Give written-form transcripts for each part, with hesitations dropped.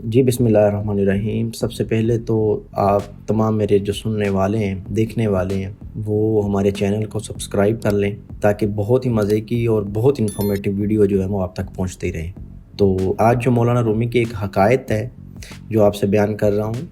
جی बिस्मिल्लाहिर्रहमानिर्रहीम। सबसे पहले तो आप तमाम मेरे जो सुनने वाले हैं, देखने वाले हैं, वो हमारे चैनल को सब्सक्राइब कर लें ताकि बहुत ही मज़े की और बहुत इन्फॉर्मेटिव वीडियो जो है वो आप तक पहुंचती रहे। तो आज जो मौलाना रूमी की एक हकायत है जो आपसे बयान कर रहा हूँ।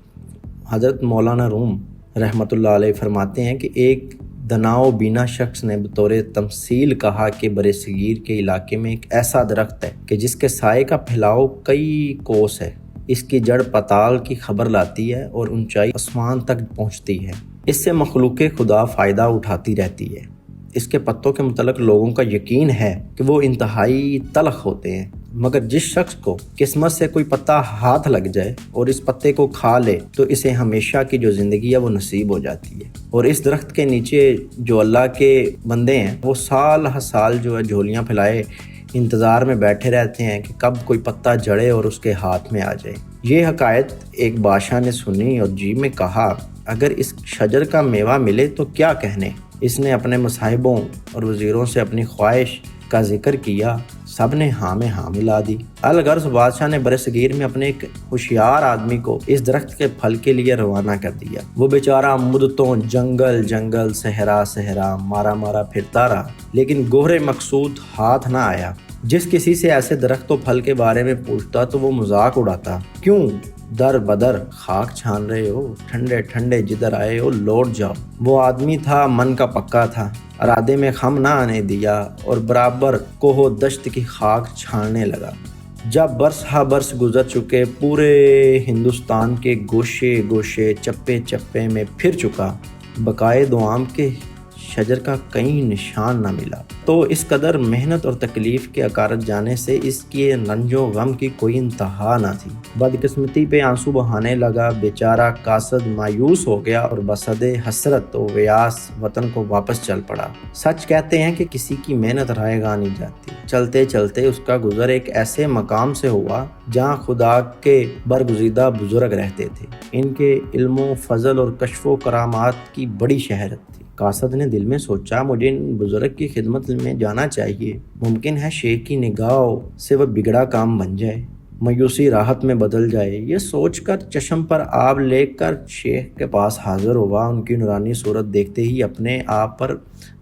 हज़रत मौलाना रूम रहमतुल्लाह अलैह फरमाते हैं कि एक दनाओ बीना शख्स ने बतौर तमसील कहा कि बरसगीर के इलाके में एक ऐसा दरख्त है कि जिसके साए का फैलाव कई कोस है, इसकी जड़ पताल की खबर लाती है और ऊंचाई आसमान तक पहुंचती है। इससे मखलूक खुदा फ़ायदा उठाती रहती है। इसके पत्तों के मुतल्लिक़ लोगों का यकीन है कि वो इंतहाई तलख़ होते हैं, मगर जिस शख्स को किस्मत से कोई पत्ता हाथ लग जाए और इस पत्ते को खा ले तो इसे हमेशा की जो ज़िंदगी है वो नसीब हो जाती है। और इस दरख्त के नीचे जो अल्लाह के बंदे हैं वो साल हर साल जो है झोलियाँ फैलाए इंतज़ार में बैठे रहते हैं कि कब कोई पत्ता जड़े और उसके हाथ में आ जाए। ये हकायत एक बादशाह ने सुनी और जी में कहा, अगर इस शजर का मेवा मिले तो क्या कहने। इसने अपने मसाहिबों और वज़ीरों से अपनी ख्वाहिश का जिक्र किया, सब ने हाँ में हाँ मिला दी। अलगर्ज बादशाह ने बरसगीर में अपने एक होशियार आदमी को इस दरख्त के फल के लिए रवाना कर दिया। वो बेचारा मुद्दतों जंगल जंगल सहरा सहरा मारा मारा फिरता रहा, लेकिन गोहरे मकसूद हाथ ना आया। जिस किसी से ऐसे दरख्त व फल के बारे में पूछता तो वो मजाक उड़ाता, क्यों दर बदर खाक छान रहे हो, ठंडे ठंडे जिधर आए हो लौट जाओ। वो आदमी था मन का पक्का था, इरादे में खम ना आने दिया और बराबर कोहो दश्त की खाक छानने लगा। जब बरस हा बरस गुजर चुके, पूरे हिंदुस्तान के गोशे गोशे चप्पे चप्पे में फिर चुका, बकाए दुआम के शजर का कहीं निशान ना मिला। तो इस कदर मेहनत और तकलीफ़ के अकारत जाने से इसके रंजो गम की कोई इंतहा ना थी। बदकिस्मती पे आंसू बहाने लगा। बेचारा कासद मायूस हो गया और बसदे हसरत व व्यास वतन को वापस चल पड़ा। सच कहते हैं कि किसी की मेहनत रायगा नहीं जाती। चलते चलते उसका गुजर एक ऐसे मकाम से हुआ जहाँ खुदा के बरगुज़ीदा बुजुर्ग रहते थे। इनके इल्मो फजल और कश्फो करामात की बड़ी शहरत थी। कासद ने दिल में सोचा, मुझे इन बुजुर्ग की खिदमत में जाना चाहिए, मुमकिन है शेख की निगाह से वह बिगड़ा काम बन जाए, मायूसी राहत में बदल जाए। ये सोचकर चश्म पर आब लेकर शेख के पास हाजिर हुआ। उनकी नूरानी सूरत देखते ही अपने आप पर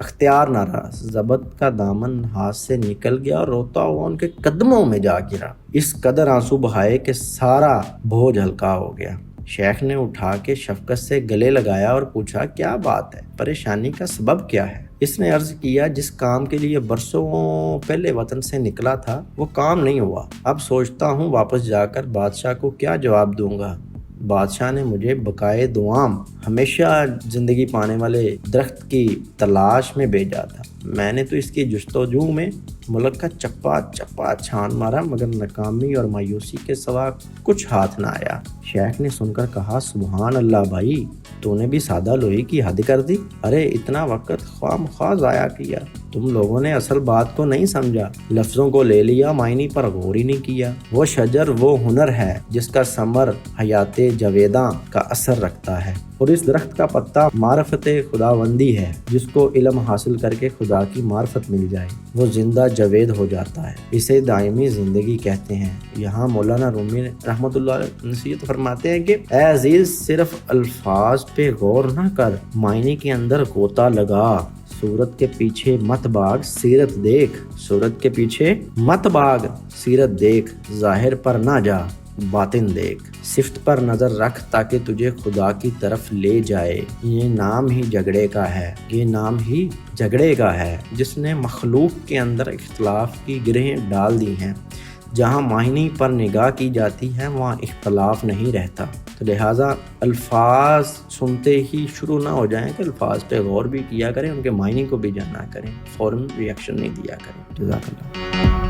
अख्तियार न रहा, ज़बत का दामन हाथ से निकल गया और रोता हुआ उनके कदमों में जा गिरा। इस कदर आंसू बहाए कि सारा बोझ हल्का हो गया। शेख ने उठा के शफकत से गले लगाया और पूछा, क्या बात है, परेशानी का सबब क्या है। इसने अर्ज किया, जिस काम के लिए बरसों पहले वतन से निकला था वो काम नहीं हुआ। अब सोचता हूँ वापस जाकर बादशाह को क्या जवाब दूंगा। बादशाह ने मुझे बकाए दुआम हमेशा ज़िंदगी पाने वाले दरख्त की तलाश में भेजा था। मैंने तो इसकी जुस्तजू में मुल्क का चप्पा चप्पा छान मारा, मगर नाकामी और मायूसी के सिवा कुछ हाथ ना आया। शेख ने सुनकर कहा, सुभान अल्लाह भाई, तूने भी सादा लोही की हद कर दी। अरे इतना वक्त ख्वामख्वाह ज़ाया किया। तुम लोगों ने असल बात को नहीं समझा, लफ्ज़ों को ले लिया, मायने पर गौर ही नहीं किया। वो शजर वो हुनर है जिसका समर हयाते जवेदा का असर रखता है, और इस दरख्त का पत्ता मारफत खुदावंदी है। जिसको इल्म हासिल करके खुदा की मार्फत मिल जाए वो जिंदा जवेद हो जाता है। इसे दायमी ज़िंदगी कहते हैं। यहाँ मौलाना रूमी रहमतुल्लाह नसीहत फरमाते हैं कि ऐ अजीज, सिर्फ अल्फाज पे गौर ना कर, मायने के अंदर गोता लगा। सूरत के पीछे मत भाग, सीरत देख। सूरत के पीछे मत भाग, सीरत देख। जाहिर पर ना जा, बातिन देख। सिफ्त पर नजर रख ताकि तुझे खुदा की तरफ ले जाए। ये नाम ही झगड़े का है, ये नाम ही झगड़े का है जिसने मखलूक के अंदर इख्तलाफ की गिरहें डाल दी हैं। जहाँ मायने पर निगाह की जाती है वहाँ इख्तलाफ नहीं रहता। तो लिहाजा अल्फाज सुनते ही शुरू ना हो जाएं कि अल्फाज पे गौर भी किया करें, उनके मायने को भी जाना करें, फ़ौरन रिएक्शन नहीं दिया करें। जज़ाकल्लाह।